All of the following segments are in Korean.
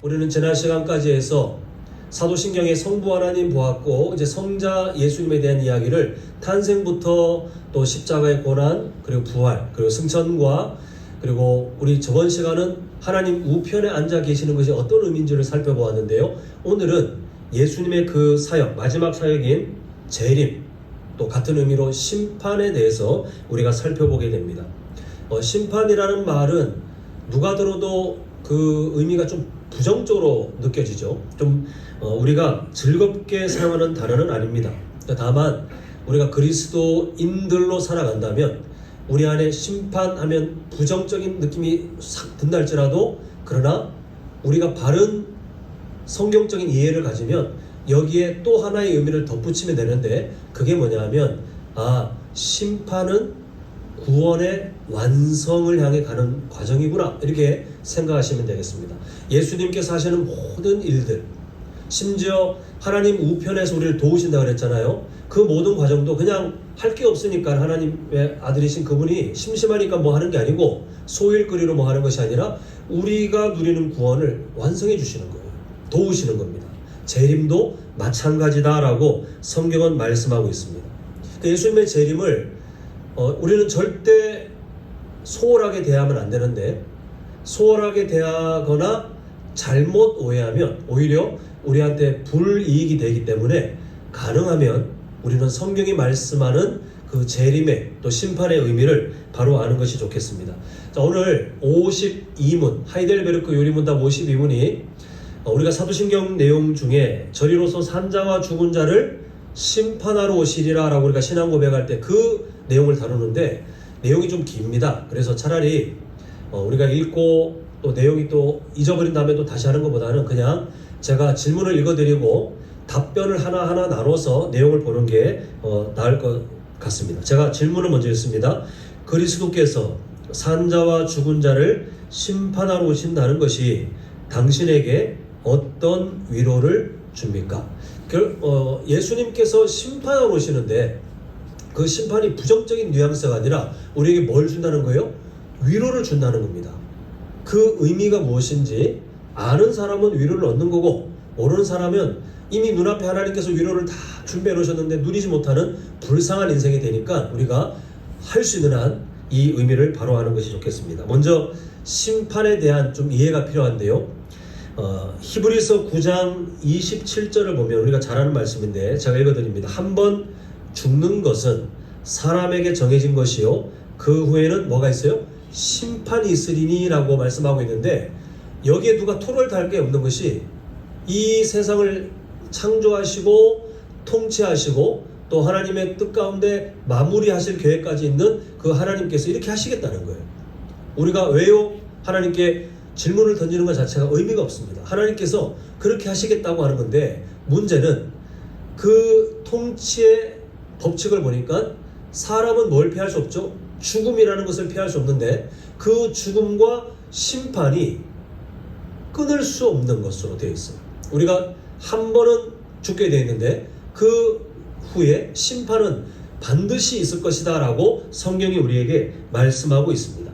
우리는 지난 시간까지 해서 사도신경의 성부 하나님 보았고, 이제 성자 예수님에 대한 이야기를 탄생부터 또 십자가의 고난, 그리고 부활, 그리고 승천과, 그리고 우리 저번 시간은 하나님 우편에 앉아 계시는 것이 어떤 의미인지를 살펴보았는데요. 오늘은 예수님의 그 사역, 마지막 사역인 재림, 또 같은 의미로 심판에 대해서 우리가 살펴보게 됩니다. 심판이라는 말은 누가 들어도 그 의미가 좀 부정적으로 느껴지죠. 좀 우리가 즐겁게 사용하는 단어는 아닙니다. 다만 우리가 그리스도인들로 살아간다면 우리 안에 심판하면 부정적인 느낌이 싹 든달지라도, 그러나 우리가 바른 성경적인 이해를 가지면 여기에 또 하나의 의미를 덧붙이면 되는데, 그게 뭐냐면 심판은 구원의 완성을 향해 가는 과정이구나, 이렇게 생각하시면 되겠습니다. 예수님께서 하시는 모든 일들, 심지어 하나님 우편에서 우리를 도우신다고 그랬잖아요. 그 모든 과정도 그냥 할 게 없으니까 하나님의 아들이신 그분이 심심하니까 뭐 하는 게 아니고, 소일거리로 뭐 하는 것이 아니라 우리가 누리는 구원을 완성해 주시는 거예요. 도우시는 겁니다. 재림도 마찬가지다라고 성경은 말씀하고 있습니다. 예수님의 재림을 우리는 절대 소홀하게 대하면 안 되는데, 소홀하게 대하거나 잘못 오해하면 오히려 우리한테 불이익이 되기 때문에, 가능하면 우리는 성경이 말씀하는 그 재림의 또 심판의 의미를 바로 아는 것이 좋겠습니다. 자, 오늘 52문, 하이델베르크 요리문답 52문이 우리가 사도신경 내용 중에 저리로서 산자와 죽은 자를 심판하러 오시리라 라고 우리가 신앙 고백할 때 그 내용을 다루는데, 내용이 좀 깁니다. 그래서 차라리 우리가 읽고 또 내용이 또 잊어버린 다음에 또 다시 하는 것보다는 그냥 제가 질문을 읽어드리고 답변을 하나하나 나눠서 내용을 보는 게 나을 것 같습니다. 제가 질문을 먼저 읽습니다. 그리스도께서 산자와 죽은 자를 심판하러 오신다는 것이 당신에게 어떤 위로를 줍니까? 예수님께서 심판하러 오시는데 그 심판이 부정적인 뉘앙스가 아니라 우리에게 뭘 준다는 거예요? 위로를 준다는 겁니다. 그 의미가 무엇인지 아는 사람은 위로를 얻는 거고, 모르는 사람은 이미 눈앞에 하나님께서 위로를 다 준비해 놓으셨는데 누리지 못하는 불쌍한 인생이 되니까 우리가 할 수 있는 한 이 의미를 바로 아는 것이 좋겠습니다. 먼저 심판에 대한 좀 이해가 필요한데요. 히브리서 9장 27절을 보면 우리가 잘 아는 말씀인데 제가 읽어드립니다. 한번 죽는 것은 사람에게 정해진 것이요, 그 후에는 뭐가 있어요? 심판이 있으리니 라고 말씀하고 있는데, 여기에 누가 토를 달 게 없는 것이, 이 세상을 창조하시고 통치하시고 또 하나님의 뜻 가운데 마무리하실 계획까지 있는 그 하나님께서 이렇게 하시겠다는 거예요. 우리가 왜요? 하나님께 질문을 던지는 것 자체가 의미가 없습니다. 하나님께서 그렇게 하시겠다고 하는 건데, 문제는 그 통치의 법칙을 보니까 사람은 뭘 피할 수 없죠? 죽음이라는 것을 피할 수 없는데, 그 죽음과 심판이 끊을 수 없는 것으로 되어 있어요. 우리가 한 번은 죽게 되어 있는데 그 후에 심판은 반드시 있을 것이다 라고 성경이 우리에게 말씀하고 있습니다.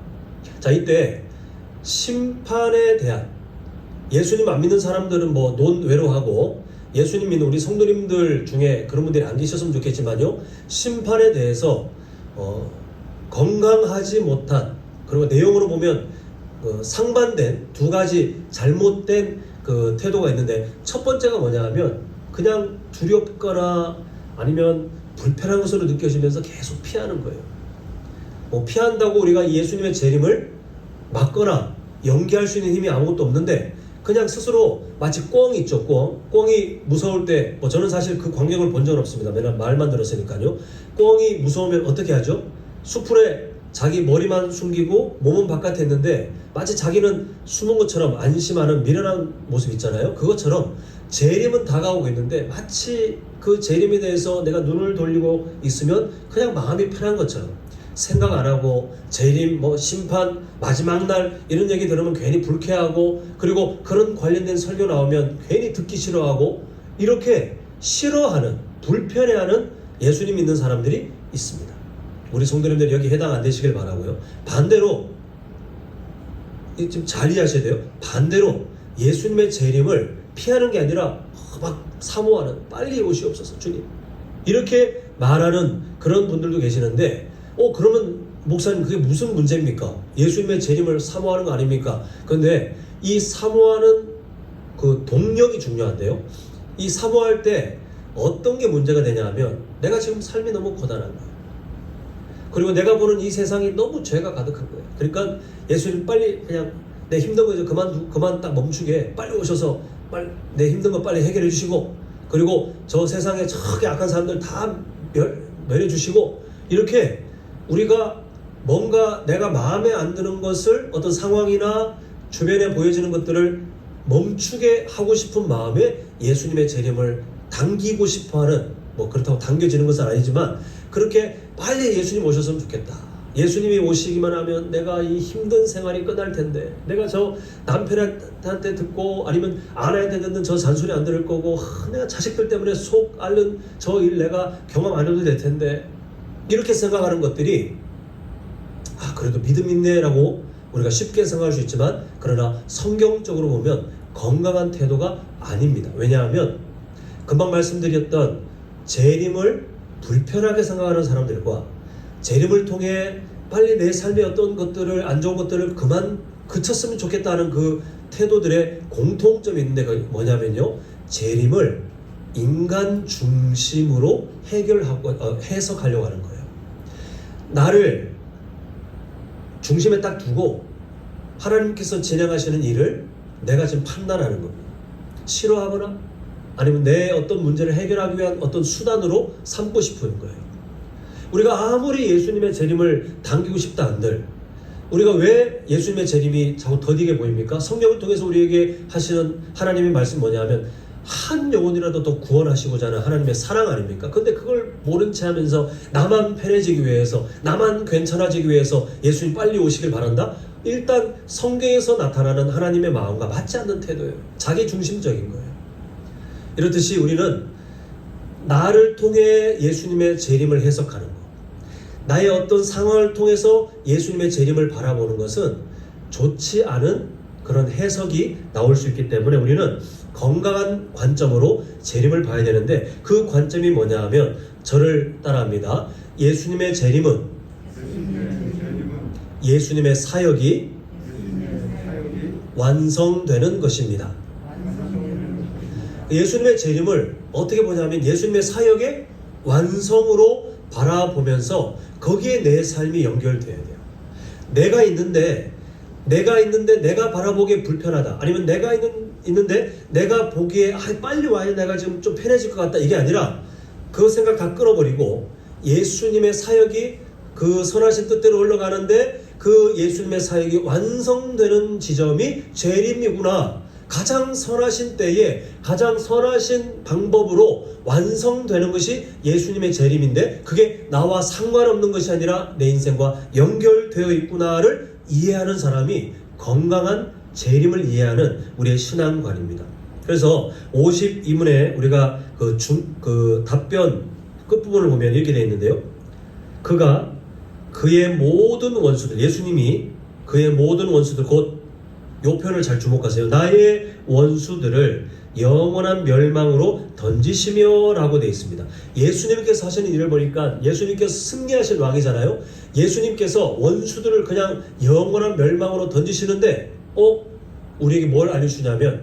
자, 이때 심판에 대한, 예수님 안 믿는 사람들은 뭐 논외로하고, 예수님 믿는 우리 성도님들 중에 그런 분들이 안 계셨으면 좋겠지만요, 심판에 대해서 건강하지 못한, 그리고 내용으로 보면 상반된 두 가지 잘못된 그 태도가 있는데, 첫 번째가 뭐냐 하면 그냥 두렵거나 아니면 불편한 것으로 느껴지면서 계속 피하는 거예요. 피한다고 우리가 예수님의 재림을 막거나 연기할 수 있는 힘이 아무것도 없는데, 그냥 스스로 마치 꿩이 있죠. 꿩이 무서울 때, 저는 사실 그 광경을 본 적은 없습니다. 맨날 말만 들었으니까요. 꿩이 무서우면 어떻게 하죠? 수풀에 자기 머리만 숨기고 몸은 바깥에 있는데 마치 자기는 숨은 것처럼 안심하는 미련한 모습 있잖아요. 그것처럼 재림은 다가오고 있는데 마치 그 재림에 대해서 내가 눈을 돌리고 있으면 그냥 마음이 편한 것처럼 생각 안 하고, 재림, 심판, 마지막 날 이런 얘기 들으면 괜히 불쾌하고, 그리고 그런 관련된 설교 나오면 괜히 듣기 싫어하고, 이렇게 싫어하는, 불편해하는 예수님 믿는 사람들이 있습니다. 우리 성도님들 여기 해당 안 되시길 바라고요. 반대로, 지금 잘 이해하셔야 돼요. 반대로 예수님의 재림을 피하는 게 아니라 막 사모하는, 빨리 오시옵소서 주님, 이렇게 말하는 그런 분들도 계시는데, 그러면 목사님 그게 무슨 문제입니까? 예수님의 재림을 사모하는 거 아닙니까? 그런데 이 사모하는 그 동력이 중요한데요, 이 사모할 때 어떤 게 문제가 되냐 하면, 내가 지금 삶이 너무 고단한 거예요. 그리고 내가 보는 이 세상이 너무 죄가 가득한 거예요. 그러니까 예수님 빨리 그냥 내 힘든 거 이제 그만 딱 멈추게 빨리 오셔서 빨리 내 힘든 거 빨리 해결해 주시고, 그리고 저 세상에 저렇게 악한 사람들 다 멸해 주시고, 이렇게 우리가 뭔가 내가 마음에 안 드는 것을, 어떤 상황이나 주변에 보여지는 것들을 멈추게 하고 싶은 마음에 예수님의 재림을 당기고 싶어하는, 뭐 그렇다고 당겨지는 것은 아니지만 그렇게 빨리 예수님 오셨으면 좋겠다, 예수님이 오시기만 하면 내가 이 힘든 생활이 끝날 텐데, 내가 저 남편한테 듣고 아니면 아내한테 듣는 저 잔소리 안 들을 거고, 내가 자식들 때문에 속 앓는 저 일 내가 경험 안 해도 될 텐데, 이렇게 생각하는 것들이 그래도 믿음 있네 라고 우리가 쉽게 생각할 수 있지만, 그러나 성경적으로 보면 건강한 태도가 아닙니다. 왜냐하면 금방 말씀드렸던 재림을 불편하게 생각하는 사람들과 재림을 통해 빨리 내 삶의 어떤 것들을, 안 좋은 것들을 그만 그쳤으면 좋겠다는 그 태도들의 공통점이 있는데, 그게 뭐냐면요, 재림을 인간 중심으로 해석하려고 하는 거예요. 나를 중심에 딱 두고 하나님께서 진행하시는 일을 내가 지금 판단하는 겁니다. 싫어하거나 아니면 내 어떤 문제를 해결하기 위한 어떤 수단으로 삼고 싶은 거예요. 우리가 아무리 예수님의 재림을 당기고 싶다 한들, 우리가 왜 예수님의 재림이 자꾸 더디게 보입니까? 성령을 통해서 우리에게 하시는 하나님의 말씀 뭐냐면, 한 영혼이라도 더 구원하시고자 하는 하나님의 사랑 아닙니까? 근데 그걸 모른 채 하면서 나만 편해지기 위해서, 나만 괜찮아지기 위해서 예수님 빨리 오시길 바란다? 일단 성경에서 나타나는 하나님의 마음과 맞지 않는 태도예요. 자기 중심적인 거예요. 이렇듯이 우리는 나를 통해 예수님의 재림을 해석하는 것, 나의 어떤 상황을 통해서 예수님의 재림을 바라보는 것은 좋지 않은 그런 해석이 나올 수 있기 때문에, 우리는 건강한 관점으로 재림을 봐야 되는데, 그 관점이 뭐냐 하면 저를 따라합니다. 예수님의 재림은 예수님의 사역이 완성되는 것입니다. 예수님의 재림을 어떻게 보냐면 예수님의 사역의 완성으로 바라보면서 거기에 내 삶이 연결돼야 돼요. 내가 있는데 내가 바라보기에 불편하다, 아니면 내가 있는데 내가 보기에 빨리 와야 내가 지금 좀 편해질 것 같다, 이게 아니라 그 생각 다 끊어버리고 예수님의 사역이 그 선하신 뜻대로 흘러가는데, 그 예수님의 사역이 완성되는 지점이 재림이구나, 가장 선하신 때에 가장 선하신 방법으로 완성되는 것이 예수님의 재림인데, 그게 나와 상관없는 것이 아니라 내 인생과 연결되어 있구나를 이해하는 사람이 건강한 재림을 이해하는 우리의 신앙관입니다. 그래서 52문에 우리가 그 답변 끝부분을 보면 이렇게 되어 있는데요, 그가 그의 모든 원수들, 예수님이 그의 모든 원수들, 곧 요 표현을 잘 주목하세요. 나의 원수들을 영원한 멸망으로 던지시며 라고 되어 있습니다. 예수님께서 하시는 일을 보니까 예수님께서 승리하신 왕이잖아요. 예수님께서 원수들을 그냥 영원한 멸망으로 던지시는데, 우리에게 뭘 알려주냐면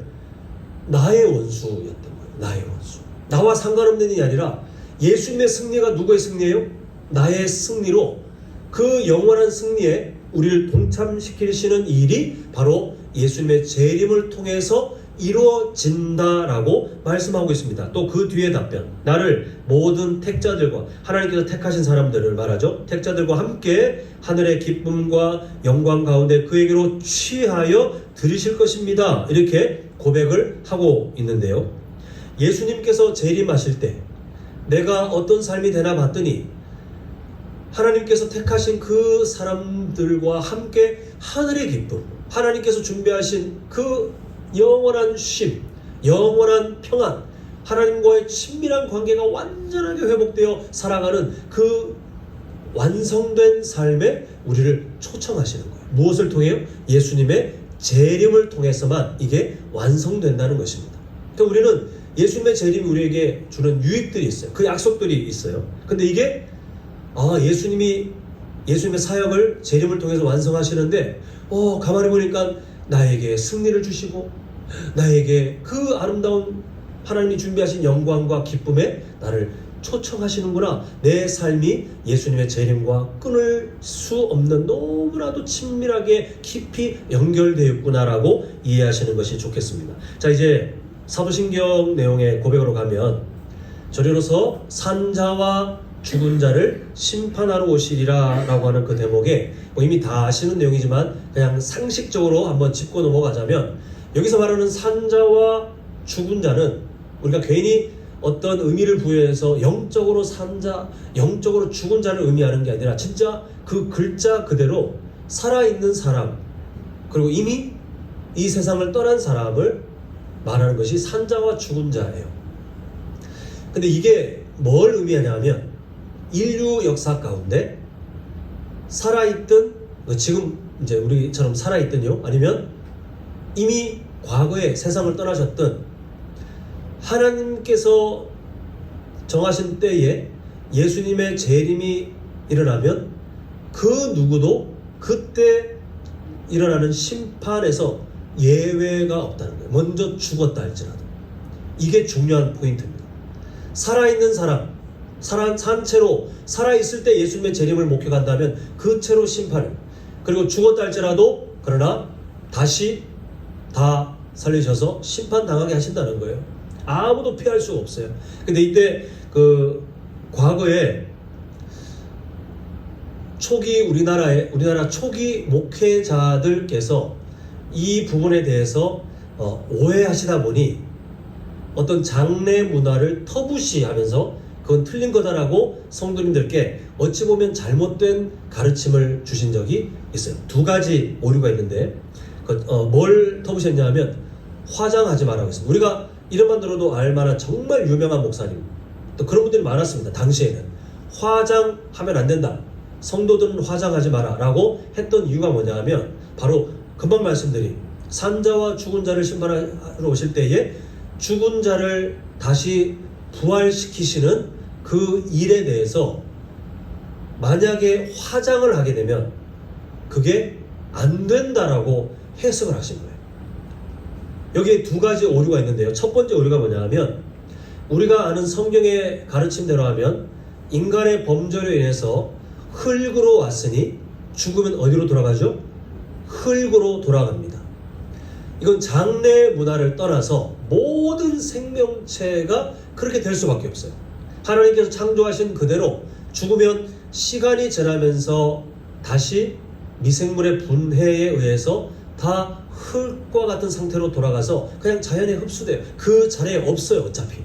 나의 원수였던 거예요. 나의 원수. 나와 상관없는 일이 아니라 예수님의 승리가 누구의 승리예요? 나의 승리로, 그 영원한 승리에 우리를 동참시키시는 일이 바로 예수님의 재림을 통해서 이루어진다라고 말씀하고 있습니다. 또 그 뒤에 답변, 나를 모든 택자들과, 하나님께서 택하신 사람들을 말하죠, 택자들과 함께 하늘의 기쁨과 영광 가운데 그에게로 취하여 들으실 것입니다, 이렇게 고백을 하고 있는데요, 예수님께서 재림하실 때 내가 어떤 삶이 되나 봤더니 하나님께서 택하신 그 사람들과 함께 하늘의 기쁨, 하나님께서 준비하신 그 영원한 쉼, 영원한 평안, 하나님과의 친밀한 관계가 완전하게 회복되어 살아가는 그 완성된 삶에 우리를 초청하시는 거예요. 무엇을 통해요? 예수님의 재림을 통해서만 이게 완성된다는 것입니다. 그러니까 우리는 예수님의 재림이 우리에게 주는 유익들이 있어요. 그 약속들이 있어요. 근데 이게 예수님의 사역을 재림을 통해서 완성하시는데 가만히 보니까 나에게 승리를 주시고 나에게 그 아름다운 하나님이 준비하신 영광과 기쁨에 나를 초청하시는구나. 내 삶이 예수님의 재림과 끊을 수 없는 너무나도 친밀하게 깊이 연결되어 있구나라고 이해하시는 것이 좋겠습니다. 자, 이제 사도신경 내용의 고백으로 가면 저리로서 산자와 죽은 자를 심판하러 오시리라 라고 하는 그 대목에 이미 다 아시는 내용이지만 그냥 상식적으로 한번 짚고 넘어가자면, 여기서 말하는 산자와 죽은 자는 우리가 괜히 어떤 의미를 부여해서 영적으로 산자, 영적으로 죽은 자를 의미하는 게 아니라 진짜 그 글자 그대로 살아있는 사람, 그리고 이미 이 세상을 떠난 사람을 말하는 것이 산자와 죽은 자예요. 근데 이게 뭘 의미하냐면 인류 역사 가운데 살아있든, 지금 이제 우리처럼 살아있든요, 아니면 이미 과거에 세상을 떠나셨던 하나님께서 정하신 때에 예수님의 재림이 일어나면 그 누구도 그때 일어나는 심판에서 예외가 없다는 거예요. 먼저 죽었다 할지라도. 이게 중요한 포인트입니다. 살아있는 사람, 산 채로 살아있을 때 예수님의 재림을 목격한다면 그 채로 심판을, 그리고 죽었다 할지라도 그러나 다시 다 살리셔서 심판당하게 하신다는 거예요. 아무도 피할 수가 없어요. 근데 이때 그 과거에 우리나라 초기 목회자들께서 이 부분에 대해서 오해하시다 보니 어떤 장례 문화를 터부시하면서 그건 틀린 거다라고 성도님들께 어찌 보면 잘못된 가르침을 주신 적이 있어요. 두 가지 오류가 있는데 뭘 터부셨냐면 화장하지 말라고 했습니다. 우리가 이름만 들어도 알만한 정말 유명한 목사님, 또 그런 분들이 많았습니다. 당시에는 화장하면 안 된다, 성도들은 화장하지 마라 라고 했던 이유가 뭐냐 하면 바로 금방 말씀드린 산자와 죽은 자를 심판하러 오실 때에 죽은 자를 다시 부활시키시는 그 일에 대해서 만약에 화장을 하게 되면 그게 안 된다라고 해석을 하신 거예요. 여기에 두 가지 오류가 있는데요. 첫 번째 오류가 뭐냐 하면 우리가 아는 성경의 가르침대로 하면 인간의 범죄로 인해서 흙으로 왔으니 죽으면 어디로 돌아가죠? 흙으로 돌아갑니다. 이건 장래 문화를 떠나서 모든 생명체가 그렇게 될 수밖에 없어요. 하나님께서 창조하신 그대로 죽으면 시간이 지나면서 다시 미생물의 분해에 의해서 다 흙과 같은 상태로 돌아가서 그냥 자연에 흡수돼요. 그 자리에 없어요. 어차피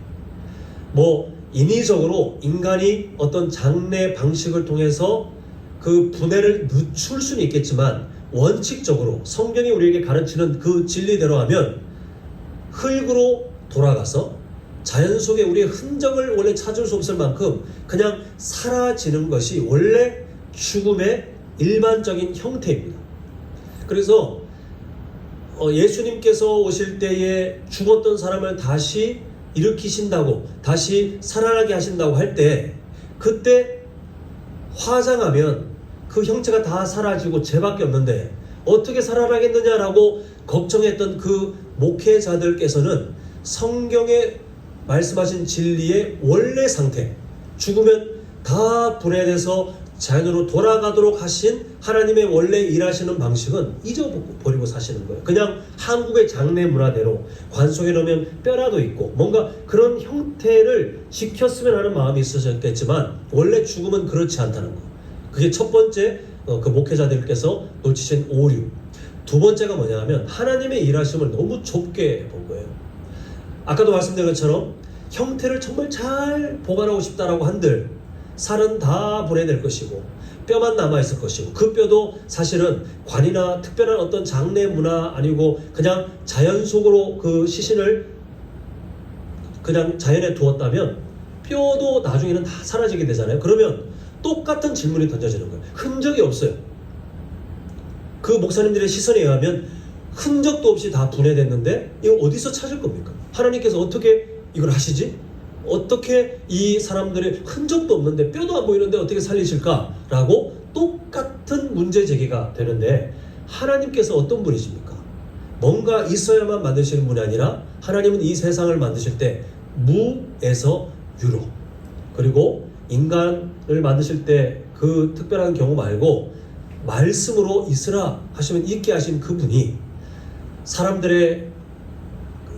인위적으로 인간이 어떤 장래 방식을 통해서 그 분해를 늦출 수는 있겠지만 원칙적으로 성경이 우리에게 가르치는 그 진리대로 하면 흙으로 돌아가서 자연 속에 우리의 흔적을 원래 찾을 수 없을 만큼 그냥 사라지는 것이 원래 죽음의 일반적인 형태입니다. 그래서 예수님께서 오실 때에 죽었던 사람을 다시 일으키신다고, 다시 살아나게 하신다고 할 때 그때 화장하면 그 형체가 다 사라지고 죄밖에 없는데 어떻게 살아나겠느냐라고 걱정했던 그 목회자들께서는 성경에 말씀하신 진리의 원래 상태, 죽으면 다 분해돼서 자연으로 돌아가도록 하신 하나님의 원래 일하시는 방식은 잊어버리고 사시는 거예요. 그냥 한국의 장례 문화대로 관 속에 넣으면 뼈라도 있고 뭔가 그런 형태를 지켰으면 하는 마음이 있으셨겠지만 원래 죽음은 그렇지 않다는 거. 그게 첫 번째 그 목회자들께서 놓치신 오류. 두 번째가 뭐냐 하면 하나님의 일하심을 너무 좁게 본 거예요. 아까도 말씀드린 것처럼 형태를 정말 잘 보관하고 싶다라고 한들 살은 다 분해될 것이고 뼈만 남아있을 것이고 그 뼈도 사실은 관이나 특별한 어떤 장례 문화 아니고 그냥 자연 속으로 그 시신을 그냥 자연에 두었다면 뼈도 나중에는 다 사라지게 되잖아요. 그러면 똑같은 질문이 던져지는 거예요. 흔적이 없어요. 그 목사님들의 시선에 의하면 흔적도 없이 다 분해됐는데 이거 어디서 찾을 겁니까? 하나님께서 어떻게 이걸 하시지? 어떻게 이 사람들의 흔적도 없는데 뼈도 안 보이는데 어떻게 살리실까라고 똑같은 문제 제기가 되는데, 하나님께서 어떤 분이십니까? 뭔가 있어야만 만드시는 분이 아니라 하나님은 이 세상을 만드실 때 무에서 유로, 그리고 인간을 만드실 때 그 특별한 경우 말고 말씀으로 있으라 하시면 있게 하신 그분이 사람들의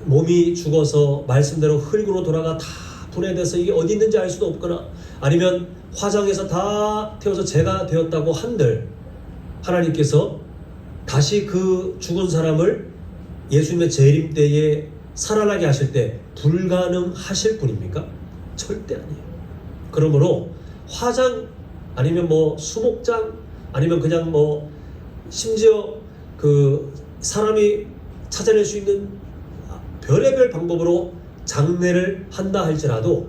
몸이 죽어서 말씀대로 흙으로 돌아가 다 분해돼서 이게 어디 있는지 알 수도 없거나 아니면 화장해서 다 태워서 재가 되었다고 한들 하나님께서 다시 그 죽은 사람을 예수님의 재림 때에 살아나게 하실 때 불가능하실 분입니까? 절대 아니에요. 그러므로 화장 아니면 뭐 수목장 아니면 그냥 뭐 심지어 그 사람이 찾아낼 수 있는 별의별 방법으로 장례를 한다 할지라도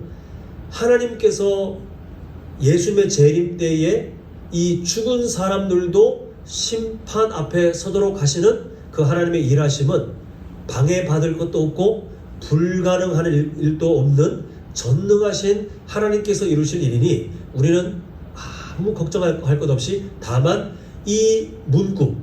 하나님께서 예수님의 재림 때에 이 죽은 사람들도 심판 앞에 서도록 하시는 그 하나님의 일하심은 방해받을 것도 없고 불가능한 일도 없는 전능하신 하나님께서 이루실 일이니 우리는 아무 걱정할 것 없이 다만 이 문구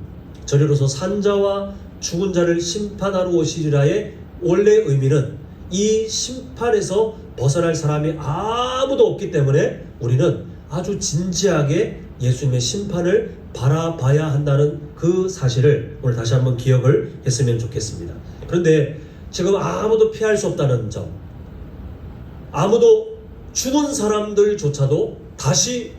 저리로서 산자와 죽은 자를 심판하러 오시리라의 원래 의미는 이 심판에서 벗어날 사람이 아무도 없기 때문에 우리는 아주 진지하게 예수님의 심판을 바라봐야 한다는 그 사실을 오늘 다시 한번 기억을 했으면 좋겠습니다. 그런데 지금 아무도 피할 수 없다는 점, 아무도 죽은 사람들조차도 다시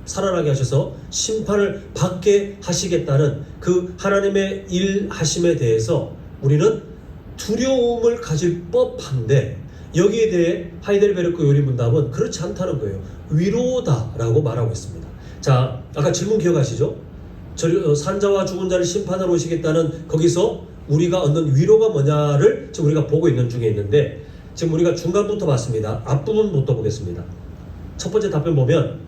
살아나게 하셔서 심판을 받게 하시겠다는 그 하나님의 일하심에 대해서 우리는 두려움을 가질 법한데, 여기에 대해 하이델베르크 요리문답은 그렇지 않다는 거예요. 위로다라고 말하고 있습니다. 자, 아까 질문 기억하시죠? 산자와 죽은 자를 심판하러 오시겠다는 거기서 우리가 얻는 위로가 뭐냐를 지금 우리가 보고 있는 중에 있는데, 지금 우리가 중간부터 봤습니다. 앞부분부터 보겠습니다. 첫 번째 답변 보면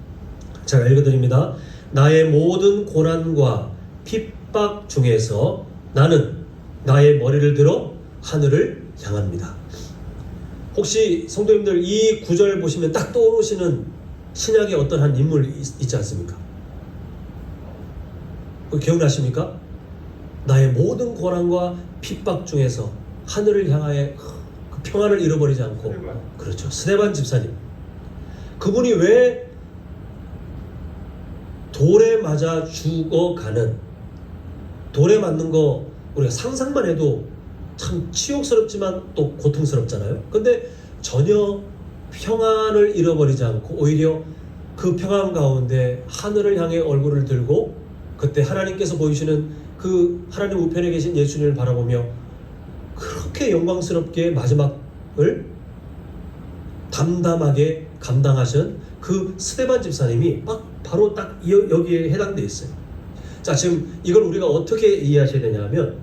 제가 읽어드립니다. 나의 모든 고난과 핍박 중에서 나는 나의 머리를 들어 하늘을 향합니다. 혹시 성도님들 이 구절 보시면 딱 떠오르시는 신약의 어떤 한 인물 있지 않습니까? 기억나십니까? 나의 모든 고난과 핍박 중에서 하늘을 향하여 그 평안을 잃어버리지 않고, 그렇죠, 스데반 집사님. 그분이 왜 돌에 맞아 죽어가는, 돌에 맞는 거 우리가 상상만 해도 참 치욕스럽지만 또 고통스럽잖아요. 근데 전혀 평안을 잃어버리지 않고 오히려 그 평안 가운데 하늘을 향해 얼굴을 들고 그때 하나님께서 보이시는 그 하나님 우편에 계신 예수님을 바라보며 그렇게 영광스럽게 마지막을 담담하게 감당하신 그 스데반 집사님이 바로 딱 여기에 해당되어 있어요. 자, 지금 이걸 우리가 어떻게 이해하셔야 되냐면,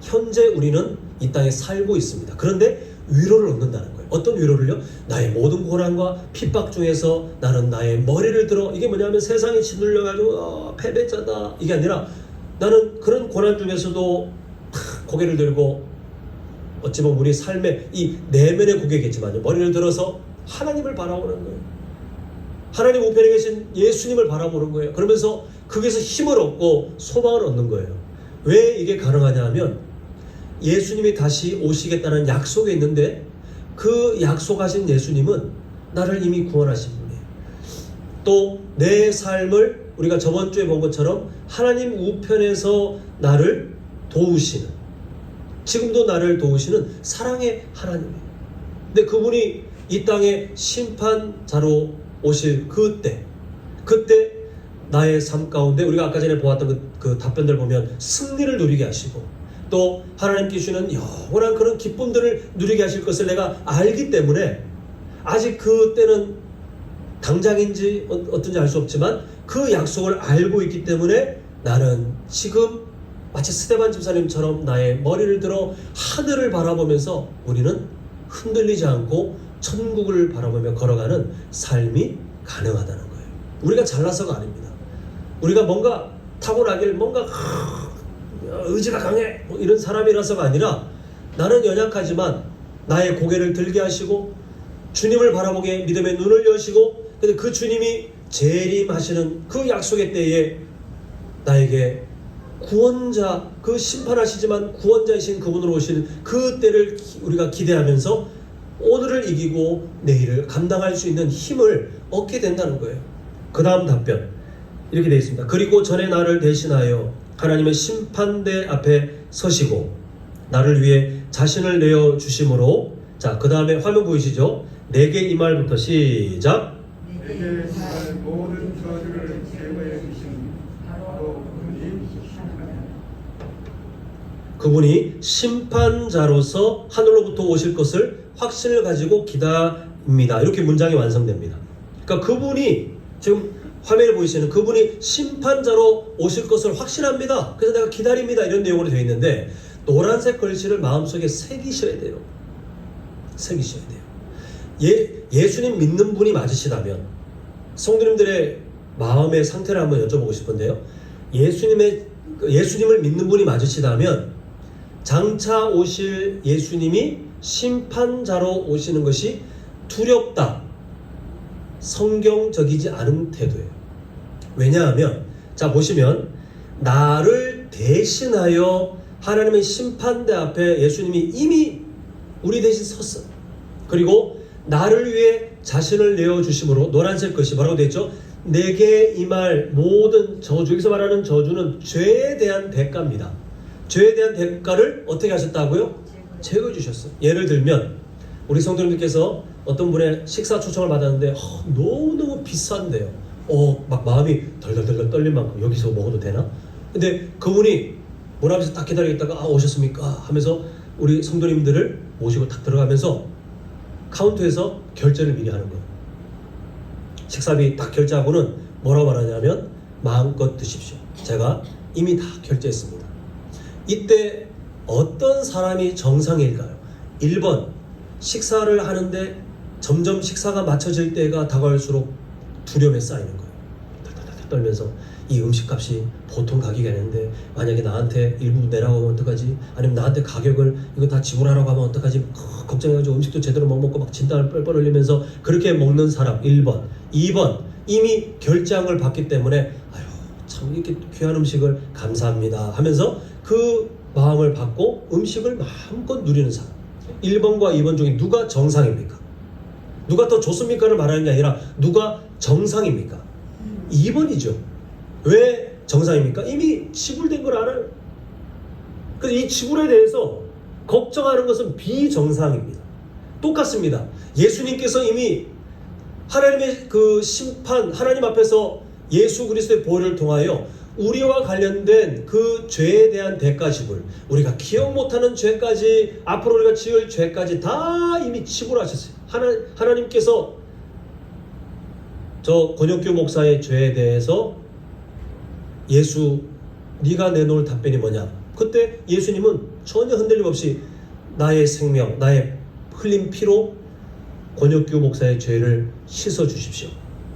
현재 우리는 이 땅에 살고 있습니다. 그런데 위로를 얻는다는 거예요. 어떤 위로를요? 나의 모든 고난과 핍박 중에서 나는 나의 머리를 들어, 이게 뭐냐면 세상에 짓눌려가지고 패배자다 이게 아니라 나는 그런 고난 중에서도 고개를 들고, 어찌 보면 우리 삶의 이 내면의 고개겠지만요, 머리를 들어서 하나님을 바라보는 거예요. 하나님 우편에 계신 예수님을 바라보는 거예요. 그러면서 거기서 힘을 얻고 소망을 얻는 거예요. 왜 이게 가능하냐 하면 예수님이 다시 오시겠다는 약속이 있는데 그 약속하신 예수님은 나를 이미 구원하신 분이에요. 또 내 삶을 우리가 저번 주에 본 것처럼 하나님 우편에서 나를 도우시는, 지금도 나를 도우시는 사랑의 하나님이에요. 근데 그분이 이 땅에 심판자로 오실 그때 나의 삶 가운데 우리가 아까 전에 보았던 그 답변들 보면 승리를 누리게 하시고, 또 하나님께 주시는 영원한 그런 기쁨들을 누리게 하실 것을 내가 알기 때문에, 아직 그 때는 당장인지 어떤지 알 수 없지만 그 약속을 알고 있기 때문에 나는 지금 마치 스데반 집사님처럼 나의 머리를 들어 하늘을 바라보면서 우리는 흔들리지 않고 천국을 바라보며 걸어가는 삶이 가능하다는 거예요. 우리가 잘나서가 아닙니다. 우리가 뭔가 타고나길, 뭔가 의지가 강해 뭐 이런 사람이라서가 아니라 나는 연약하지만 나의 고개를 들게 하시고 주님을 바라보게 믿음의 눈을 여시고 근데 그 주님이 재림하시는 그 약속의 때에 나에게 구원자, 그 심판하시지만 구원자이신 그분으로 오시는 그 때를 우리가 기대하면서 오늘을 이기고 내일을 감당할 수 있는 힘을 얻게 된다는 거예요. 그 다음 답변 이렇게 되어 있습니다. 그리고 전에 나를 대신하여 하나님의 심판대 앞에 서시고 나를 위해 자신을 내어 주심으로 자, 그 다음에 화면 보이시죠? 내게 이 말부터 시작. 내게 이 모든 저주를 제거해 주신 바로 그분이 심판자로서 하늘로부터 오실 것을 확신을 가지고 기다립니다. 이렇게 문장이 완성됩니다. 그러니까 그분이 지금 화면에 보이시는 그분이 심판자로 오실 것을 확신합니다. 그래서 내가 기다립니다. 이런 내용으로 되어 있는데 노란색 글씨를 마음속에 새기셔야 돼요. 새기셔야 돼요. 예수님 믿는 분이 맞으시다면 성도님들의 마음의 상태를 한번 여쭤보고 싶은데요. 예수님을 믿는 분이 맞으시다면 장차 오실 예수님이 심판자로 오시는 것이 두렵다. 성경적이지 않은 태도예요. 왜냐하면 자 보시면 나를 대신하여 하나님의 심판대 앞에 예수님이 이미 우리 대신 섰어요. 그리고 나를 위해 자신을 내어주심으로 노란색 글씨 뭐라고 되어 있죠? 내게 이 말 모든 저주, 여기서 말하는 저주는 죄에 대한 대가입니다. 죄에 대한 대가를 어떻게 하셨다고요? 제거해 주셨어요. 예를 들면 우리 성도님들께서 어떤 분의 식사 초청을 받았는데 너무너무 비싼데요. 막 마음이 덜덜덜 떨릴 만큼 여기서 먹어도 되나? 근데 그분이 문 앞에서 딱 기다리겠다가 오셨습니까? 하면서 우리 성도님들을 모시고 딱 들어가면서 카운터에서 결제를 미리 하는 거예요. 식사비 딱 결제하고는 뭐라고 말하냐면 마음껏 드십시오. 제가 이미 다 결제했습니다. 이때 어떤 사람이 정상일까요? 1번 식사를 하는데 점점 식사가 맞춰질 때가 다가올수록 두려움에 쌓이는 거예요. 덜덜덜 떨면서 이 음식값이 보통 가격이 아닌데 만약에 나한테 일부 내라고 하면 어떡하지? 아니면 나한테 가격을 이거 다 지불하라고 하면 어떡하지? 걱정해가지고 음식도 제대로 못 먹고 막 진땀을 뻘뻘 흘리면서 그렇게 먹는 사람 1번. 2번 이미 결제한 걸 받기 때문에 아유 참 이렇게 귀한 음식을 감사합니다 하면서 그 마음을 받고 음식을 마음껏 누리는 사람. 1번과 2번 중에 누가 정상입니까? 누가 더 좋습니까를 말하는 게 아니라 누가 정상입니까? 2번이죠. 왜 정상입니까? 이미 지불된 걸 알아요. 그래서 이 지불에 대해서 걱정하는 것은 비정상입니다. 똑같습니다. 예수님께서 이미 하나님의 그 심판, 하나님 앞에서 예수 그리스도의 보혈을 통하여 우리와 관련된 그 죄에 대한 대가 지불, 우리가 기억 못하는 죄까지, 앞으로 우리가 지을 죄까지 다 이미 지불하셨어요. 하나님께서 저 권혁규 목사의 죄에 대해서 예수 네가 내놓을 답변이 뭐냐? 그때 예수님은 전혀 흔들림 없이 나의 생명, 나의 흘린 피로 권혁규 목사의 죄를 씻어 주십시오.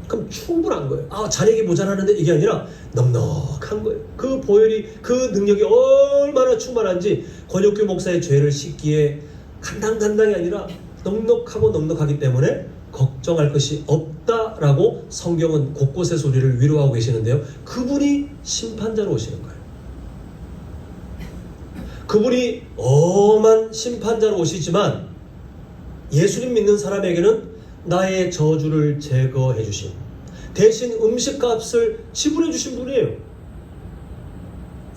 그럼 충분한 거예요. 잔액이 모자라는데 이게 아니라 넉넉한 거예요. 그 보혈이, 그 능력이 얼마나 충만한지 권혁규 목사의 죄를 씻기에 간당간당이 아니라 넉넉하고 넉넉하기 때문에 걱정할 것이 없다라고 성경은 곳곳에서 우리를 위로하고 계시는데요. 그분이 심판자로 오시는 거예요. 그분이 엄한 심판자로 오시지만 예수님 믿는 사람에게는 나의 저주를 제거해 주신, 대신 음식값을 지불해 주신 분이에요.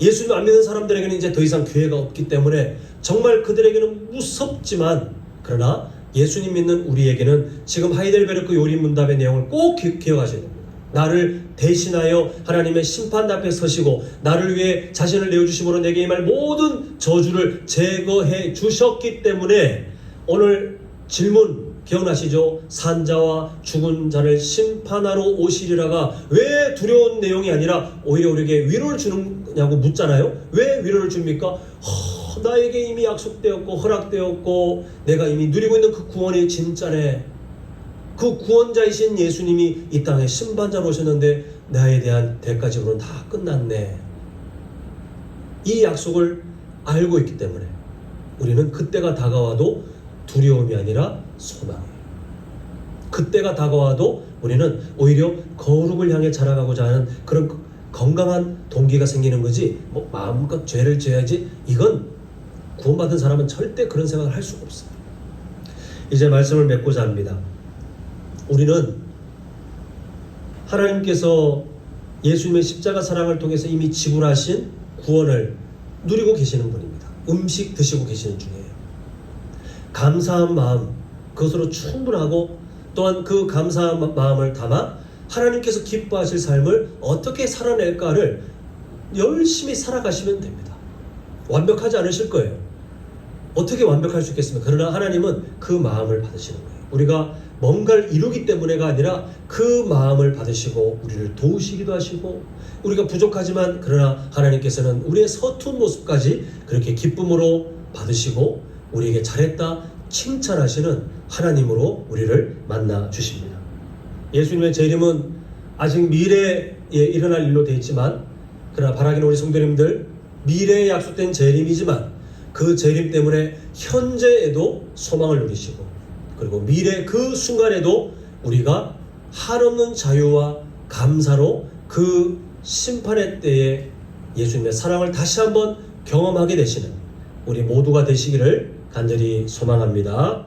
예수님 안 믿는 사람들에게는 이제 더 이상 기회가 없기 때문에 정말 그들에게는 무섭지만, 그러나 예수님 믿는 우리에게는 지금 하이델베르크 요리문답의 내용을 꼭 기억하셔야 됩니다. 나를 대신하여 하나님의 심판 앞에 서시고 나를 위해 자신을 내어주심으로 내게 임할 모든 저주를 제거해 주셨기 때문에 오늘 질문 기억나시죠? 산자와 죽은 자를 심판하러 오시리라가 왜 두려운 내용이 아니라 오히려 우리에게 위로를 주느냐고 묻잖아요. 왜 위로를 줍니까? 나에게 이미 약속되었고 허락되었고 내가 이미 누리고 있는 그 구원이 진짜네. 그 구원자이신 예수님이 이 땅에 심판자로 오셨는데 나에 대한 대가 지불은 다 끝났네. 이 약속을 알고 있기 때문에 우리는 그때가 다가와도 두려움이 아니라 소망이에요. 그때가 다가와도 우리는 오히려 거룩을 향해 자라가고자 하는 그런 건강한 동기가 생기는 거지, 뭐 마음껏 죄를 지어야지, 이건 구원받은 사람은 절대 그런 생각을 할 수가 없어요. 이제 말씀을 맺고자 합니다. 우리는 하나님께서 예수님의 십자가 사랑을 통해서 이미 지불하신 구원을 누리고 계시는 분입니다. 음식 드시고 계시는 중이에요. 감사한 마음, 그것으로 충분하고, 또한 그 감사한 마음을 담아 하나님께서 기뻐하실 삶을 어떻게 살아낼까를 열심히 살아가시면 됩니다. 완벽하지 않으실 거예요. 어떻게 완벽할 수 있겠습니까? 그러나 하나님은 그 마음을 받으시는 거예요. 우리가 뭔가를 이루기 때문에가 아니라 그 마음을 받으시고 우리를 도우시기도 하시고, 우리가 부족하지만 그러나 하나님께서는 우리의 서툰 모습까지 그렇게 기쁨으로 받으시고 우리에게 잘했다 칭찬하시는 하나님으로 우리를 만나 주십니다. 예수님의 재림은 아직 미래에 일어날 일로 되어 있지만, 그러나 바라기는 우리 성도님들, 미래에 약속된 재림이지만 그 재림 때문에 현재에도 소망을 누리시고, 그리고 미래 그 순간에도 우리가 한없는 자유와 감사로 그 심판의 때에 예수님의 사랑을 다시 한번 경험하게 되시는 우리 모두가 되시기를 간절히 소망합니다.